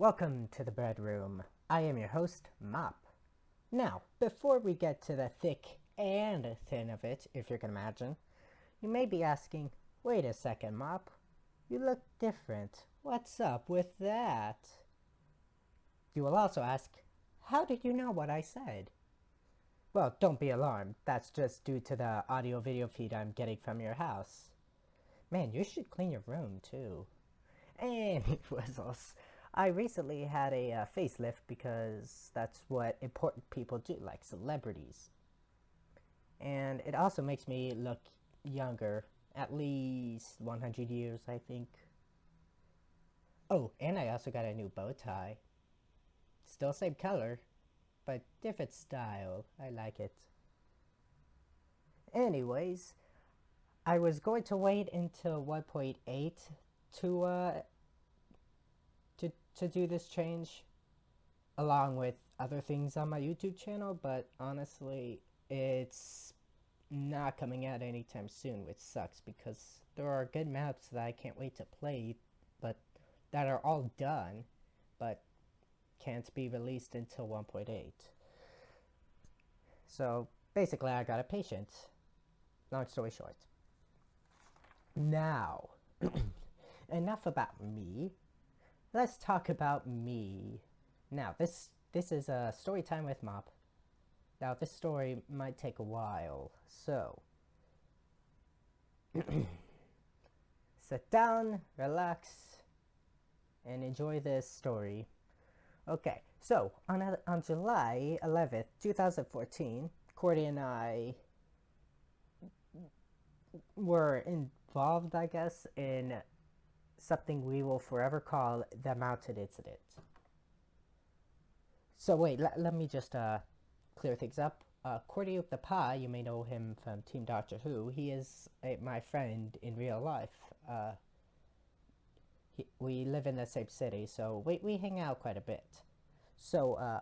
Welcome to the Breadroom. I am your host, Mop. Now, before we get to the thick and thin of it, if you can imagine, you may be asking, wait a second, Mop. You look different. What's up with that? You will also ask, how did you know what I said? Well, don't be alarmed. That's just due to the audio-video feed I'm getting from your house. Man, you should clean your room, too. Anyways, I recently had a facelift because that's what important people do, like celebrities. And it also makes me look younger, at least 100 years, I think. Oh, and I also got a new bow tie. Still same color, but different style. I like it. Anyways, I was going to wait until 1.8 to do this change, along with other things on my YouTube channel, but honestly, it's not coming out anytime soon, which sucks because there are good maps that I can't wait to play, but that are all done, but can't be released until 1.8. So basically, I got a patient. Long story short. Now, enough about me. Let's talk about me. Now, this is a story time with Mop. Now, this story might take a while, so sit down, relax, and enjoy this story. Okay, so on July 11th, 2014, Cordy and I were involved, I guess, in something we will forever call the mountain incident. So wait, let me just clear things up. Cordy the Pie, you may know him from Team Doctor Who. He is my friend in real life. We live in the same city, so we hang out quite a bit. So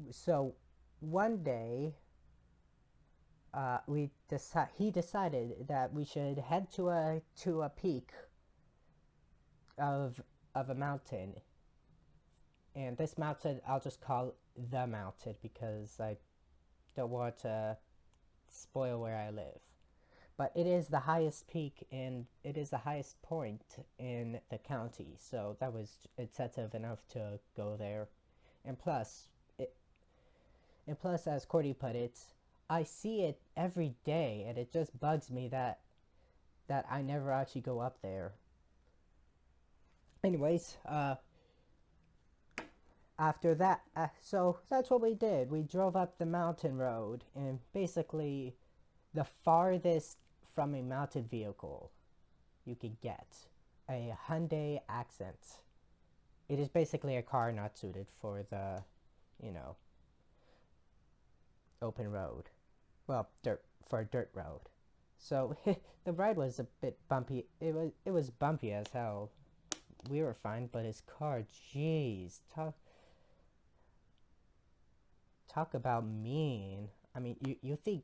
so one day he decided that we should head to a peak of a mountain, and this mountain I'll just call the mountain because I don't want to spoil where I live. But it is the highest peak and it is the highest point in the county, so that was incentive enough to go there. And plus, as Cordy put it, I see it every day, and it just bugs me that I never actually go up there. Anyways, after that, so that's what we did. We drove up the mountain road, and basically, the farthest from a mounted vehicle you could get, a Hyundai Accent. It is basically a car not suited for the, open road. Well, for a dirt road. So the ride was a bit bumpy. It was bumpy as hell. We were fine, but his car, jeez, talk about mean. I mean, you think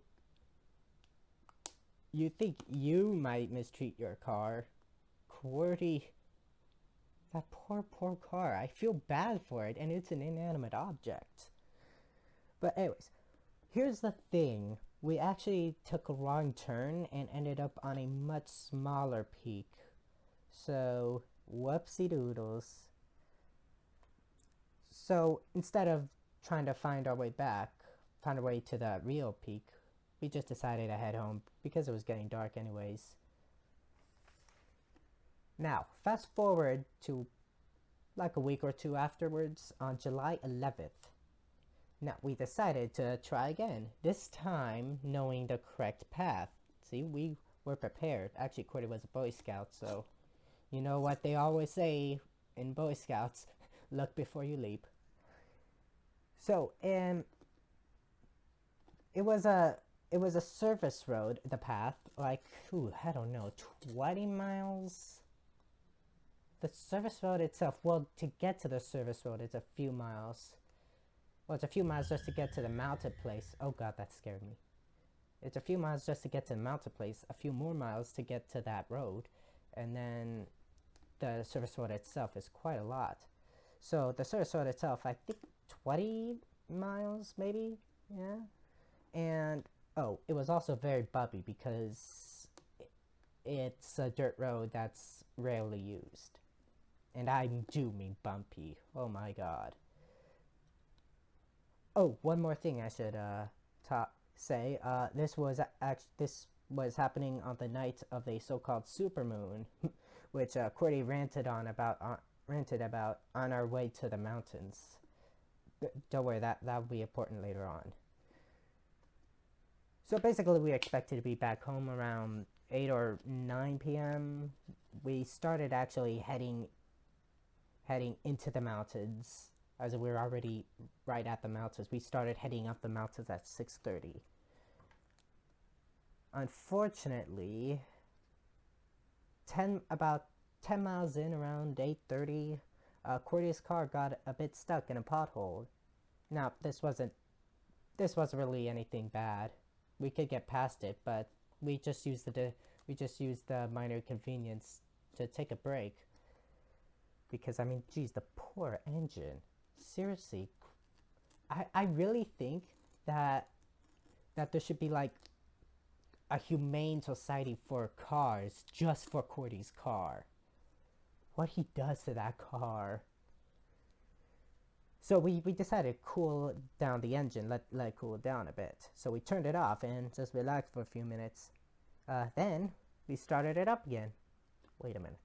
you might mistreat your car, Cordy. That poor car. I feel bad for it, and it's an inanimate object. But anyways, here's the thing. We actually took a wrong turn and ended up on a much smaller peak. So, whoopsie doodles. So, instead of trying to find our way to the real peak, we just decided to head home because it was getting dark anyways. Now, fast forward to like a week or two afterwards, on July 11th. Now, we decided to try again, this time knowing the correct path. See, we were prepared. Actually, Cordy was a Boy Scout, so you know what they always say in Boy Scouts, look before you leap. So, it was a surface road, the path, like, I don't know, 20 miles? The service road itself, well, to get to the service road, it's a few miles. Well, it's a few miles just to get to the mounted place. Oh god, that scared me. It's a few miles just to get to the mounted place, a few more miles to get to that road, and then the service road itself is quite a lot. So the service road itself, I think 20 miles maybe, yeah. And oh, it was also very bumpy because it's a dirt road that's rarely used. And I do mean bumpy. Oh my god. Oh, one more thing I should say. This was happening on the night of a so-called supermoon, which Cordy ranted about on our way to the mountains. Don't worry, that will be important later on. So basically, we expected to be back home around 8 or 9 p.m. We started actually heading into the mountains, as we were already right at the mountains. We started heading up the mountains at 6:30. Unfortunately, about 10 miles in, around 8:30, Cordy's car got a bit stuck in a pothole. Now, this wasn't really anything bad. We could get past it, but we just used the minor convenience to take a break. Because, I mean, geez, the poor engine. Seriously. I really think that there should be, like, a humane society for cars just for Cordy's car. What he does to that car. So we decided to cool down the engine, let it cool down a bit. So we turned it off and just relaxed for a few minutes. Then we started it up again. Wait a minute.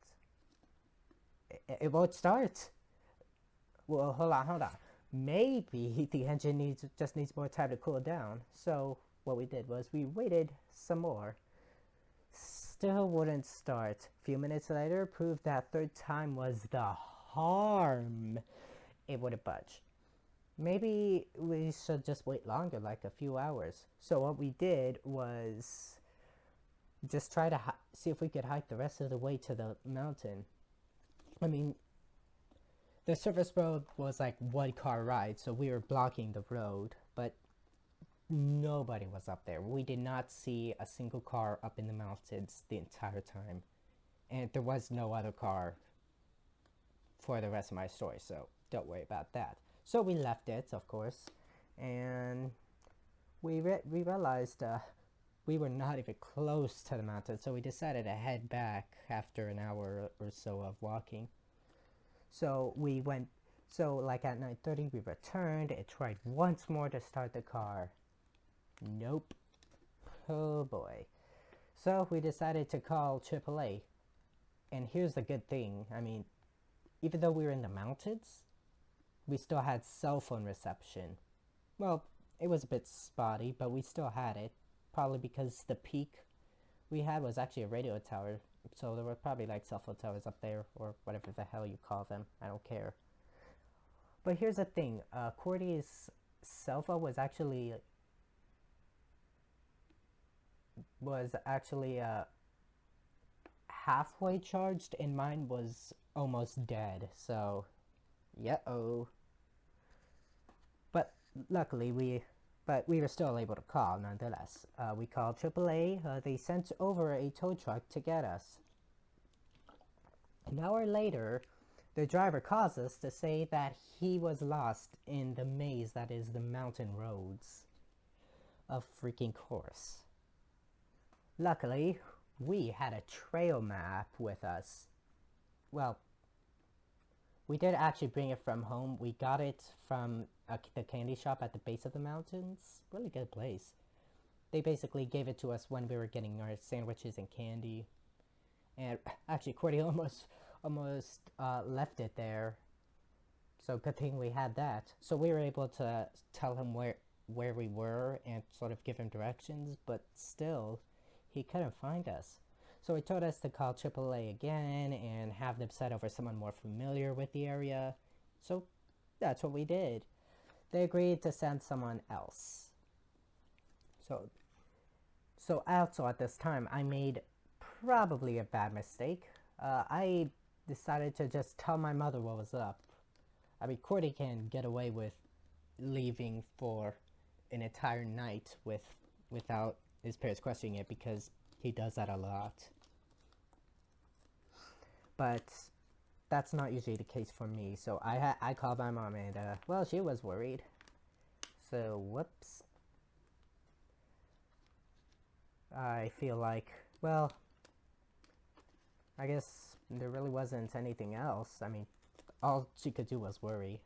It won't start. Well, hold on. Maybe the engine just needs more time to cool down. So what we did was we waited some more. Still wouldn't start. A few minutes later, proved that third time was the harm. It wouldn't budge. Maybe we should just wait longer, like a few hours. So what we did was just try to see if we could hike the rest of the way to the mountain. I mean, the service road was like one car ride, so we were blocking the road, but nobody was up there. We did not see a single car up in the mountains the entire time. And there was no other car for the rest of my story, so don't worry about that. So we left it, of course, and we realized we were not even close to the mountain, so we decided to head back after an hour or so of walking. So we went, like at 9:30 we returned and tried once more to start the car. Nope. Oh boy. So we decided to call AAA. And here's the good thing, I mean, even though we were in the mountains, we still had cell phone reception. Well, it was a bit spotty, but we still had it. Probably because the peak we had was actually a radio tower. So there were probably like cell phone towers up there, or whatever the hell you call them. I don't care. But here's the thing. Cordy's cell phone was actually halfway charged, and mine was almost dead. So, yeah-oh. But luckily we were still able to call nonetheless. We called AAA. They sent over a tow truck to get us. An hour later, the driver calls us to say that he was lost in the maze that is the mountain roads. Of freaking course. Luckily, we had a trail map with us. Well, we did actually bring it from home. We got it from the candy shop at the base of the mountains. Really good place. They basically gave it to us when we were getting our sandwiches and candy. And actually, Cordy almost left it there. So good thing we had that. So we were able to tell him where we were and sort of give him directions, but still, he couldn't find us. So he told us to call AAA again and have them send over someone more familiar with the area. So that's what we did. They agreed to send someone else. So also at this time, I made probably a bad mistake. I decided to just tell my mother what was up. I mean, Cordy can get away with leaving for an entire night without his parents questioning it, because he does that a lot. But that's not usually the case for me. So I called my mom and well, she was worried. So whoops. I feel like, well, I guess there really wasn't anything else. I mean, all she could do was worry.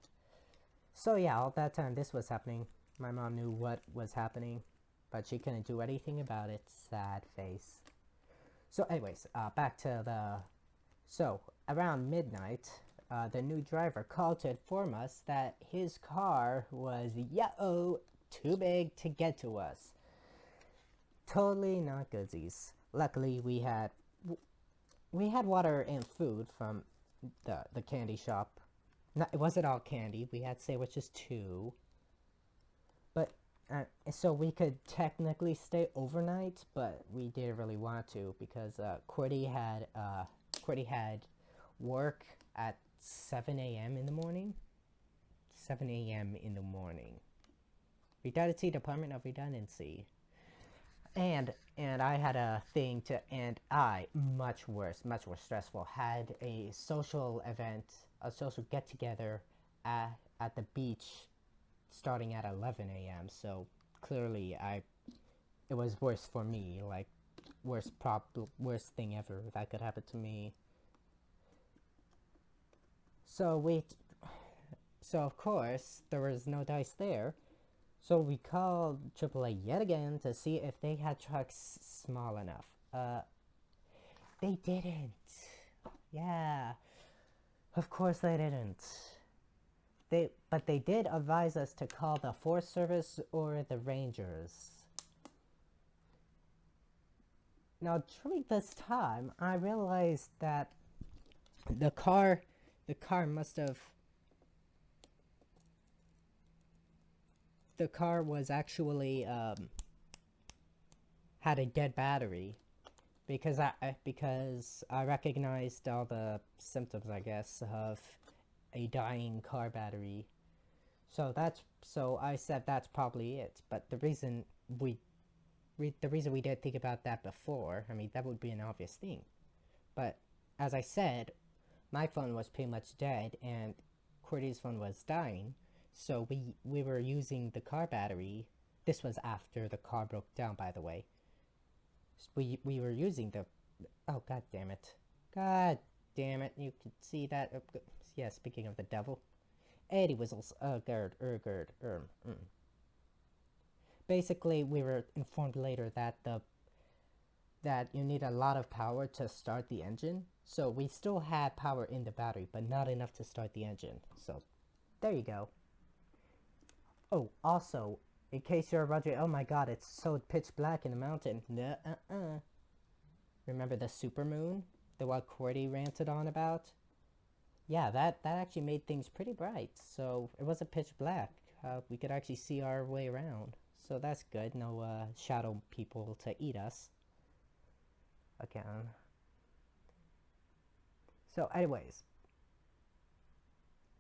So yeah, all that time this was happening, my mom knew what was happening, but she couldn't do anything about it. Sad face. So anyways, back to the... So, around midnight, the new driver called to inform us that his car was, too big to get to us. Totally not goodsies. Luckily, we had water and food from the candy shop. No, it wasn't all candy. We had sandwiches too. But so we could technically stay overnight, but we didn't really want to because Cordy had work at 7 a.m. in the morning. 7 a.m. in the morning. Redundancy, Department of Redundancy. And I had a thing to, and I, much worse stressful, had a social event, a social get-together at the beach starting at 11 a.m. So clearly it was worse for me, like worst thing ever that could happen to me. So of course there was no dice there. So we called AAA yet again to see if they had trucks small enough. They didn't. Yeah. Of course they didn't. But they did advise us to call the Forest Service or the Rangers. Now during this time, I realized that the car must have... The car was actually had a dead battery, because I recognized all the symptoms, I guess, of a dying car battery. So I said that's probably it. But the reason we didn't think about that before, I mean, that would be an obvious thing. But as I said, my phone was pretty much dead and Cordy's phone was dying. So we were using the car battery. This was after the car broke down, by the way. We were using the... Oh, god damn it. God damn it. You can see that. Yeah, speaking of the devil. Eddie whistles. Basically, we were informed later that that you need a lot of power to start the engine. So we still had power in the battery, but not enough to start the engine. So, there you go. Oh, also, in case you're wondering, oh my god, it's so pitch black in the mountain. Remember the supermoon? The one Cordy ranted on about? Yeah, that actually made things pretty bright. So, it wasn't pitch black. We could actually see our way around. So that's good. No shadow people to eat us. Again. So anyways.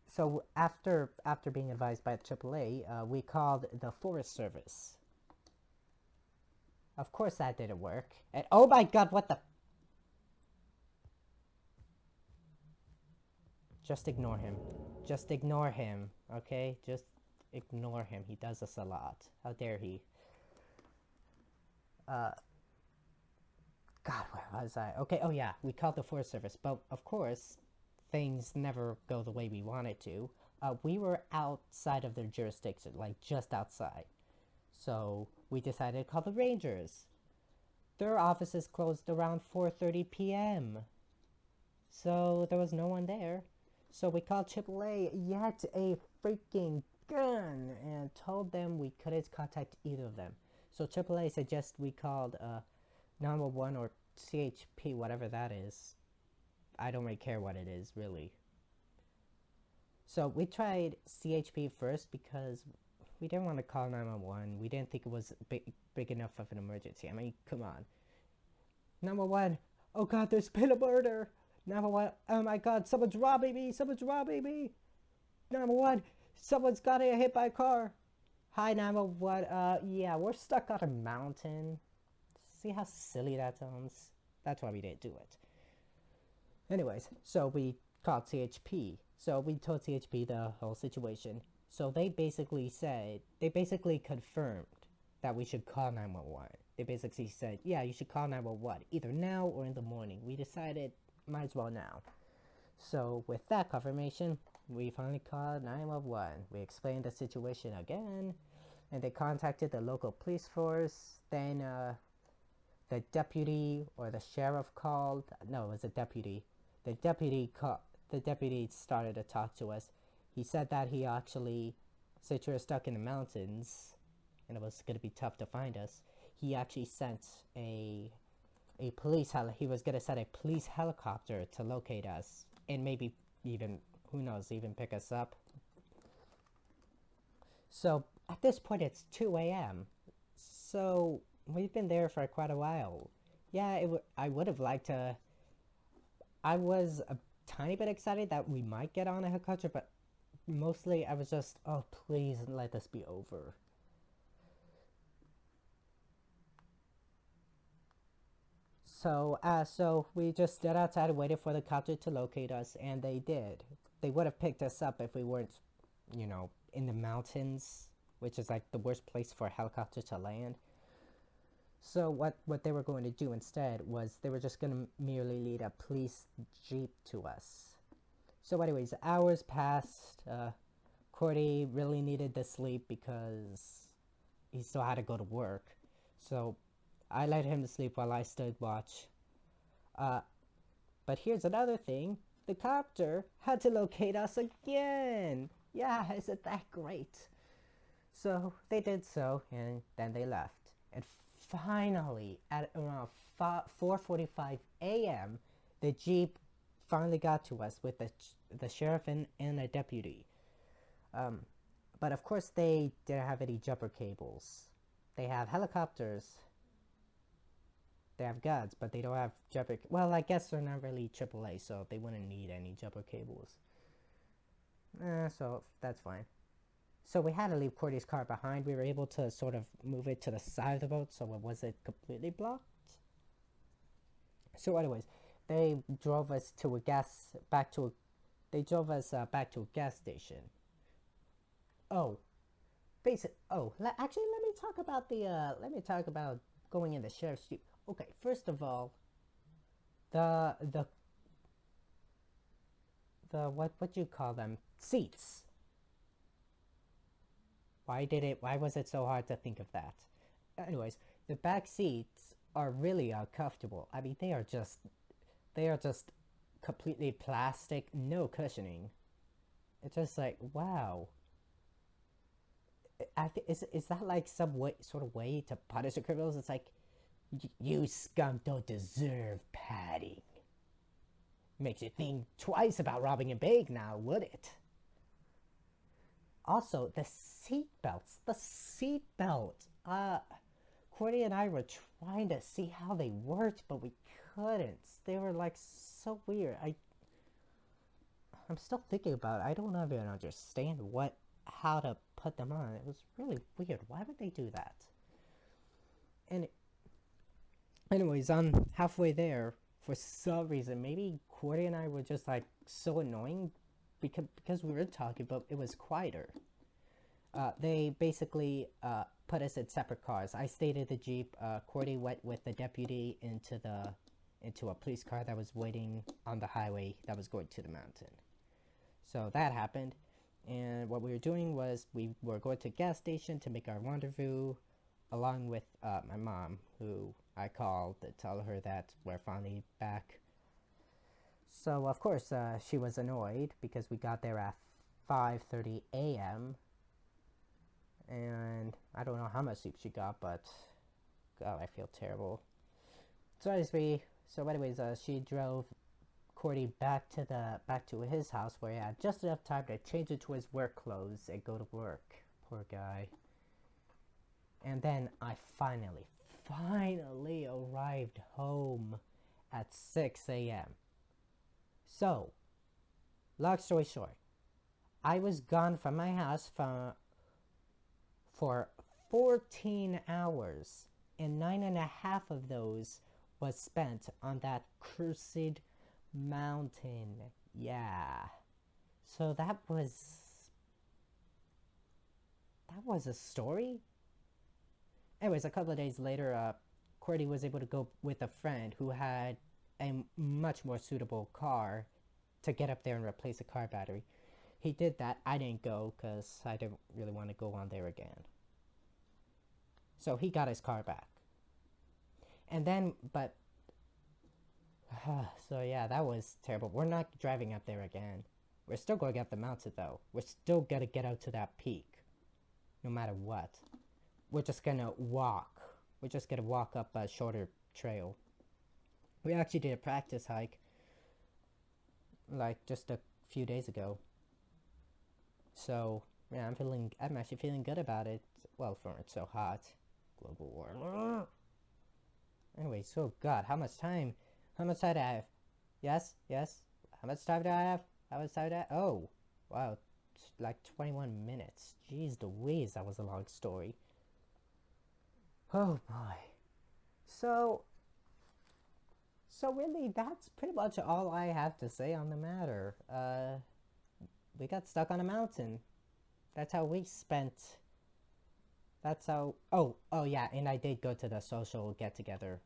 So after being advised by AAA, we called the Forest Service. Of course that didn't work. And oh my god, what the... Just ignore him. Just ignore him, okay? Just ignore him. He does this a lot. How dare he? God, where was I? Okay, oh yeah, we called the Forest Service. But of course, things never go the way we wanted to. We were outside of their jurisdiction, like just outside. So we decided to call the Rangers. Their offices closed around 4:30 p.m. So there was no one there. So we called AAA yet a freaking gun and told them we couldn't contact either of them. So AAA suggests we called 911 or CHP, whatever that is. I don't really care what it is, really. So we tried CHP first because we didn't want to call 911. We didn't think it was big enough of an emergency. I mean, come on. 911. Oh god, there's been a murder. 911. Oh my god, someone's robbing me. Someone's robbing me. 911. Someone's got hit by a car. Hi, 911. Yeah, we're stuck on a mountain. See how silly that sounds? That's why we didn't do it. Anyways, so we called CHP. So we told CHP the whole situation. So they basically confirmed that we should call 911. They basically said, yeah, you should call 911, either now or in the morning. We decided, might as well now. So with that confirmation, we finally called 911. We explained the situation again, and they contacted the local police force. Then the deputy or the sheriff called. No, it was a deputy. The deputy started to talk to us. He said that he actually, since we were stuck in the mountains and it was going to be tough to find us, he actually sent he was going to send a police helicopter to locate us and maybe even, who knows, even pick us up. So at this point it's 2 a.m. So we've been there for quite a while. Yeah, I would have liked to. I was a tiny bit excited that we might get on a helicopter, but mostly I was just, oh, please let this be over. So we just stood outside and waited for the copter to locate us, and they did. They would have picked us up if we weren't, you know, in the mountains, which is like the worst place for a helicopter to land. So what they were going to do instead was they were just going to merely lead a police jeep to us. So anyways, hours passed. Cordy really needed the sleep because he still had to go to work. So I let him sleep while I stood watch. But here's another thing. The copter had to locate us again. Yeah, isn't that great? So they did so, and then they left. And finally, at around 4:45 a.m., the Jeep finally got to us with the sheriff and a deputy. But of course, they didn't have any jumper cables. They have helicopters. They have guns, but they don't have jumper. Well, I guess they're not really AAA, so they wouldn't need any jumper cables. So that's fine. So we had to leave Cordy's car behind. We were able to sort of move it to the side of the boat, so it wasn't completely blocked. So anyways, they drove us to a back to a gas station. Actually, let me talk about going in the sheriff's jeep. Okay, first of all, the what do you call them? Seats. Why was it so hard to think of that? Anyways, the back seats are really uncomfortable. I mean, they are just completely plastic, no cushioning. It's just like, wow. Is that like some sort of way to punish the criminals? It's like, you scum don't deserve padding. Makes you think twice about robbing a bank now, would it? Also, the seatbelts. Cordy and I were trying to see how they worked, but we couldn't. They were like so weird. I'm still thinking about it. I don't even understand how to put them on. It was really weird. Why would they do that? And anyways, I'm halfway there. For some reason, maybe Cordy and I were just like so annoying because we were talking, but it was quieter. They basically put us in separate cars. I stayed in the Jeep. Cordy went with the deputy into a police car that was waiting on the highway that was going to the mountain. So that happened, and what we were doing was we were going to a gas station to make our rendezvous, along with my mom, who I called to tell her that we're finally back. So of course she was annoyed because we got there at 5:30 a.m. and I don't know how much sleep she got, but God, I feel terrible. So anyways, she drove Cordy back to his house, where he had just enough time to change into his work clothes and go to work. Poor guy. And then I finally arrived home at 6 a.m. So, long story short, I was gone from my house for 14 hours, and 9.5 of those was spent on that cursed mountain. Yeah. So that was a story? Anyways, a couple of days later, Cordy was able to go with a friend who had a much more suitable car to get up there and replace a car battery. He did that. I didn't go because I didn't really want to go on there again. So he got his car back. And then, but, so yeah, that was terrible. We're not driving up there again. We're still going up the mountain though. We're still gonna get out to that peak. No matter what. We're just gonna walk. We're just gonna walk up a shorter trail. We actually did a practice hike like just a few days ago. So yeah, I'm actually feeling good about it. Well, for it's so hot. Global warming. Anyway, so God, how much time do I have? Yes? How much time do I have? Oh, wow, it's like 21 minutes. Jeez Louise, that was a long story. Oh boy. So really, that's pretty much all I have to say on the matter. We got stuck on a mountain. That's how we spent. That's how. Oh yeah, and I did go to the social get-together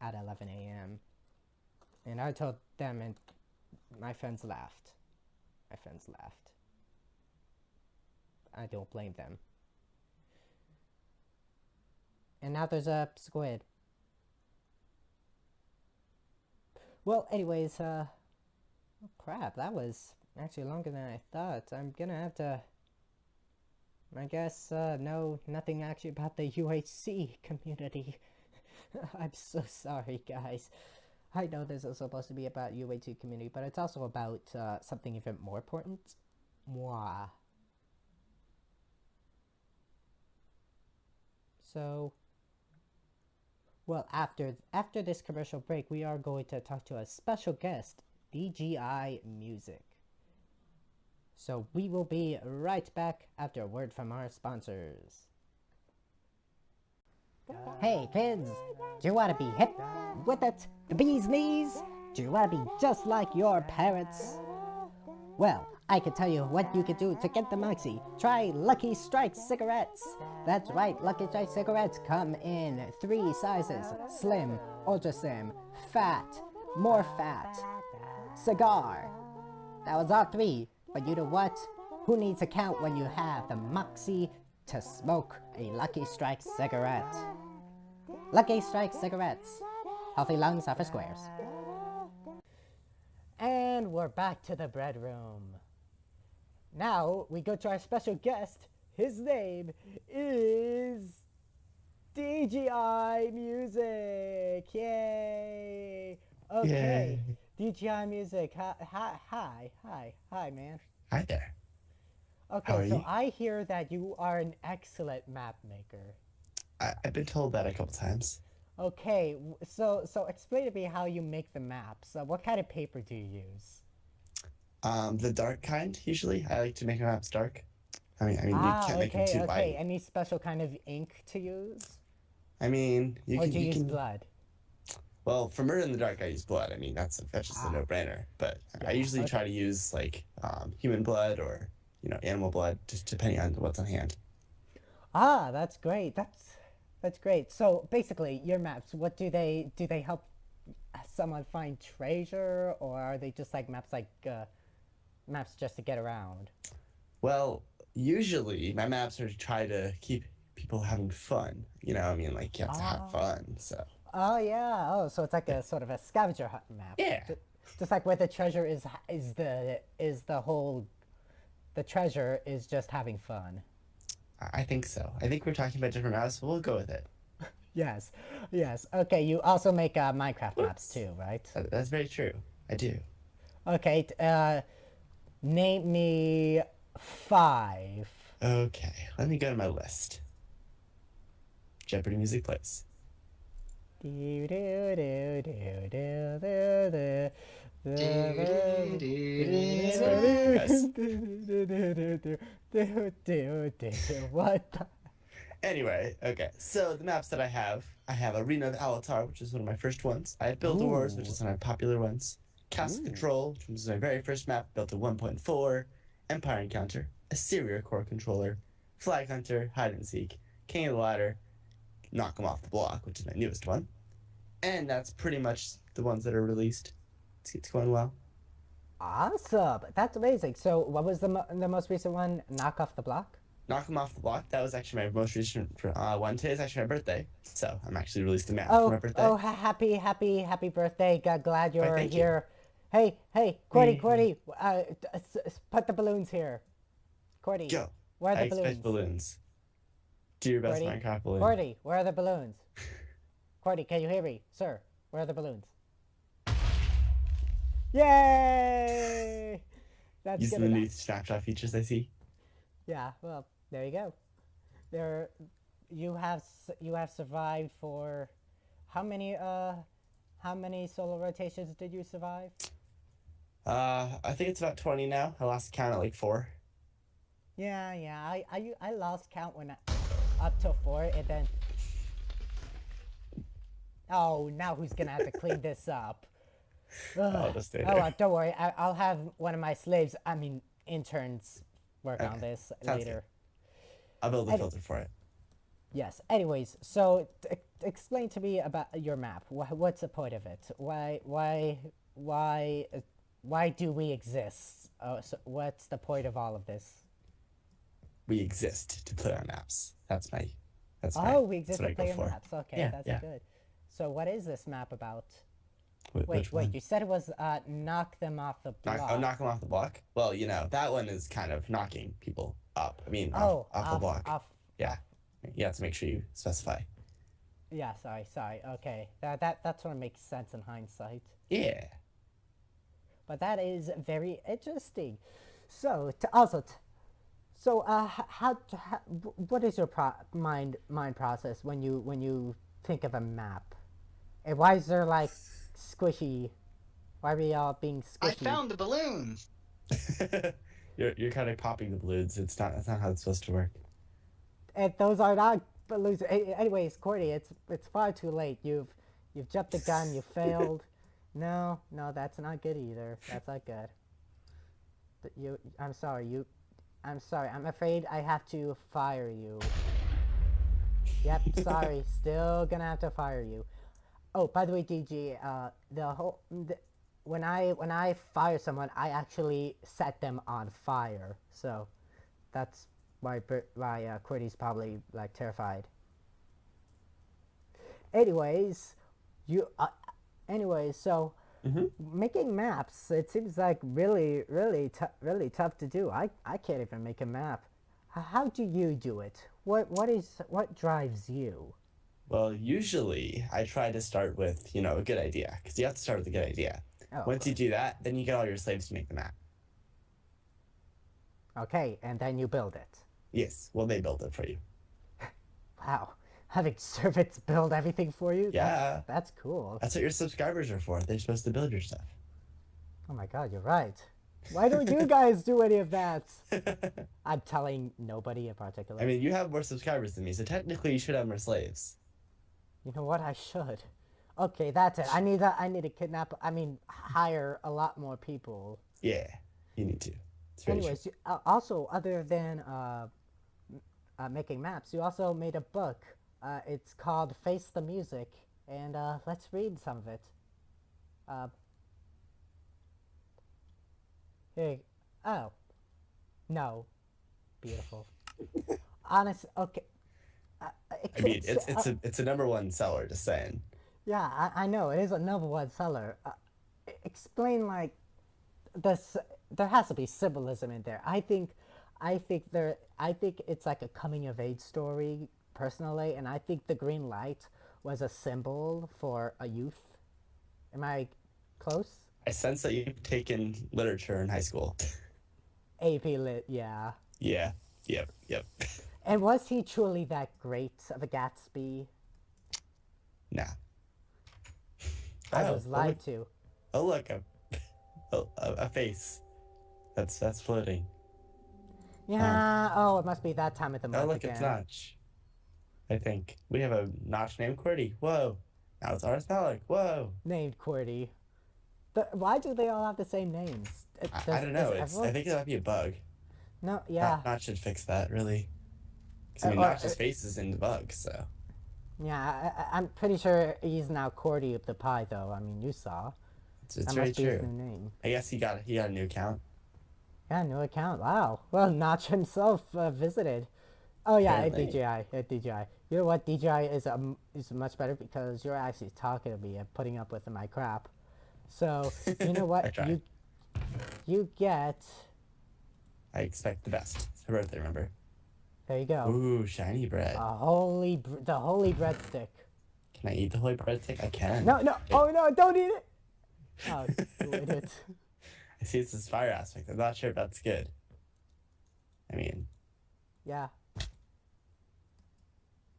at 11 a.m. And I told them, and my friends laughed. I don't blame them. And now there's a squid. Well, anyways, oh crap, that was actually longer than I thought. I'm gonna have to, I guess, know nothing actually about the UHC community. I'm so sorry, guys. I know this is supposed to be about UHC community, but it's also about something even more important. Moi. So, well, after this commercial break, we are going to talk to a special guest, DjiMusic. So we will be right back after a word from our sponsors. Hey kids, do you want to be hip with it? The bee's knees? Do you want to be just like your parents? Well, I can tell you what you can do to get the moxie. Try Lucky Strike cigarettes. That's right, Lucky Strike cigarettes come in 3 sizes: slim, ultra slim, fat, more fat, cigar. That was all 3, but you know what? Who needs a count when you have the moxie to smoke a Lucky Strike cigarette? Lucky Strike cigarettes. Healthy lungs are for squares. And we're back to the Breadroom. Now we go to our special guest. His name is DjiMusic. Yay! Okay, DjiMusic. Hi, man. Hi there. Okay, so you? I hear that you are an excellent map maker. I've been told that a couple times. Okay, so explain to me how you make the maps. What kind of paper do you use? The dark kind, usually. I like to make my maps dark. I mean, you can't make them too light. Any special kind of ink to use? I mean, you can use blood? Well, for Murder in the Dark, I use blood. I mean, that's just a no-brainer. But yeah, I usually try to use, like, human blood or, animal blood, just depending on what's on hand. Ah, that's great. That's great. So basically, your maps, what do they help someone find treasure, or are they just like maps maps just to get around? Well, usually my maps are to try to keep people having fun. You know, I mean, like, you have to have fun. So. Oh yeah. Oh, so it's like a sort of a scavenger hunt map. Yeah. Just like where the treasure is the treasure is just having fun. I think so. I think we're talking about different maps, but we'll go with it. Yes. Okay, you also make Minecraft maps too, right? That's very true. I do. Okay, name me 5. Okay, let me go to my list. Jeopardy music plays. What the? Anyway, okay, so the maps that I have Arena of Alatar, which is one of my first ones. I have Build Wars, which is one of my popular ones. Castle Control, which was my very first map, built a 1.4, Empire Encounter, Assyria Core Controller, Flag Hunter, Hide and Seek, King of the Ladder, Knock 'em Off the Block, which is my newest one. And that's pretty much the ones that are released. It's going well. Awesome. That's amazing. So what was the most recent one? Knock Off the Block? Knock 'em Off the Block. That was actually my most recent one. Today is actually my birthday, so I'm actually releasing the map for my birthday. Oh, happy birthday. Glad you're here. You. Hey, Cordy, put the balloons here. Cordy, Go. Where are the balloons? I expect balloons. Do your best Minecraft balloon. Cordy, where are the balloons? Cordy, can you hear me? Sir, where are the balloons? Yay! That's using the new snapshot features, I see. Yeah, well, there you go. You have survived for how many solo rotations did you survive? I think it's about 20 now. I lost count at like 4. Yeah. I lost count when up to 4, and then. Oh, now who's gonna have to clean this up? I'll just stay there. Don't worry. I'll have one of my slaves, interns, work on this later. Good. I'll build a filter for it. Yes. Anyways, so explain to me about your map. What's the point of it? Why do we exist? So what's the point of all of this? We exist to play on maps. We exist to play on maps. Okay, that's good. So what is this map about? Wait, you said it was knock them off the block. Knock them off the block? Well, that one is kind of knocking people up. I mean, off the block. Yeah. You have to make sure you specify. Yeah, sorry. Okay. That sort of makes sense in hindsight. Yeah. But that is very interesting. So, what is your mind process when you think of a map? And why is there like squishy? Why are we all being squishy? I found the balloons. You're kind of popping the balloons. That's not how it's supposed to work. And those are not balloons. Anyways, Cordy, it's far too late. You've jumped the gun. You failed. No, that's not good either. That's not good. I'm sorry. I'm afraid I have to fire you. Yep, sorry. Still gonna have to fire you. Oh, by the way, DG, when I fire someone, I actually set them on fire. So that's why Cordy's probably like terrified. Anyways, so making maps, it seems like really tough to do. I can't even make a map. How do you do it? What drives you? Well, usually I try to start with, a good idea, because you have to start with a good idea. Once you do that, then you get all your slaves to make the map. Okay, and then you build it. Yes, well, they build it for you. Wow, having servants build everything for you? Yeah. That's cool. That's what your subscribers are for. They're supposed to build your stuff. Oh my god, you're right. Why don't you guys do any of that? I'm telling nobody in particular. I mean, you have more subscribers than me, so technically you should have more slaves. You know what? I should. Okay, that's it. I need to hire a lot more people. Yeah, you need to. Anyways, also, other than making maps, you also made a book. It's called Face the Music, and let's read some of it. Here. Oh. No. Beautiful. Honest. Okay. I mean, it's a #1 seller, just saying. Yeah, I know it is a #1 seller. Explain like this. There has to be symbolism in there. I think it's like a coming of age story personally, and I think the green light was a symbol for a youth. Am I close? I sense that you've taken literature in high school. AP Lit, yeah. Yeah. Yep. And was he truly that great of a Gatsby? Nah. I was lied to. Oh look, a face. That's floating. Yeah. It must be that time of the month. Oh look, again. It's Notch. I think we have a Notch named Qwerty. Whoa. Now it's Artis Malik. Whoa. Named Qwerty. Why do they all have the same names? I don't know. I think it might be a bug. No, yeah. Not should fix that, really. Because, I mean, Notch's face is in the bug, so. Yeah, I'm pretty sure he's now Cordy of the Pie, though. I mean, you saw. It's that very must be true. his new name. I guess he got a new account. Yeah, new account. Wow. Well, Notch himself visited. Oh yeah, Apparently. at DJI. You know what? DJI is much better because you're actually talking to me and putting up with my crap. So you know what? You get. I expect the best. It's her birthday, remember? There you go. Ooh, shiny bread. The holy breadstick. Can I eat the holy breadstick? I can. No. Oh no! Don't eat it. Oh, you idiot. I see it's this fire aspect. I'm not sure if that's good. I mean. Yeah.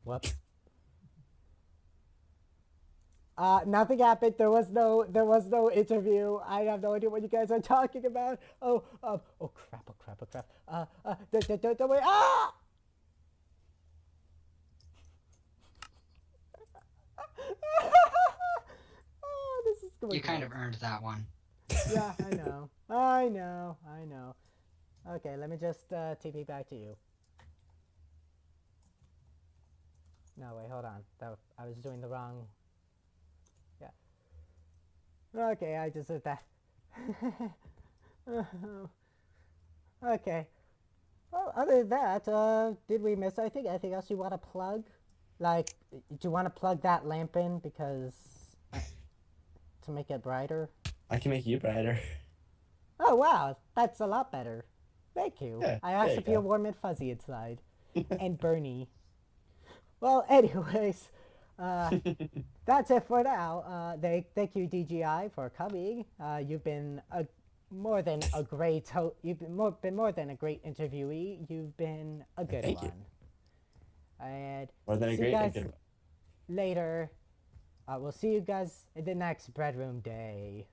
Whoops. Nothing happened. There was no interview. I have no idea what you guys are talking about. Oh crap. Don't wait. Ah! Oh, this is going. You kind of earned that one. Yeah, I know. Okay, let me just TP back to you. No, wait, hold on. I was doing the wrong. Yeah. Okay, I just did that. Okay. Well, other than that, did we miss anything else you want to plug? Like, do you want to plug that lamp in because to make it brighter? I can make you brighter. Oh wow, that's a lot better. Thank you. Yeah, I actually feel warm and fuzzy inside. And Bernie. Well, anyways, that's it for now. Thank you, DJI, for coming. You've been more than a great you've been more than a great interviewee. You've been a good Thank one. you. And More than a see you great guys later. We'll see you guys in the next Breadroom day.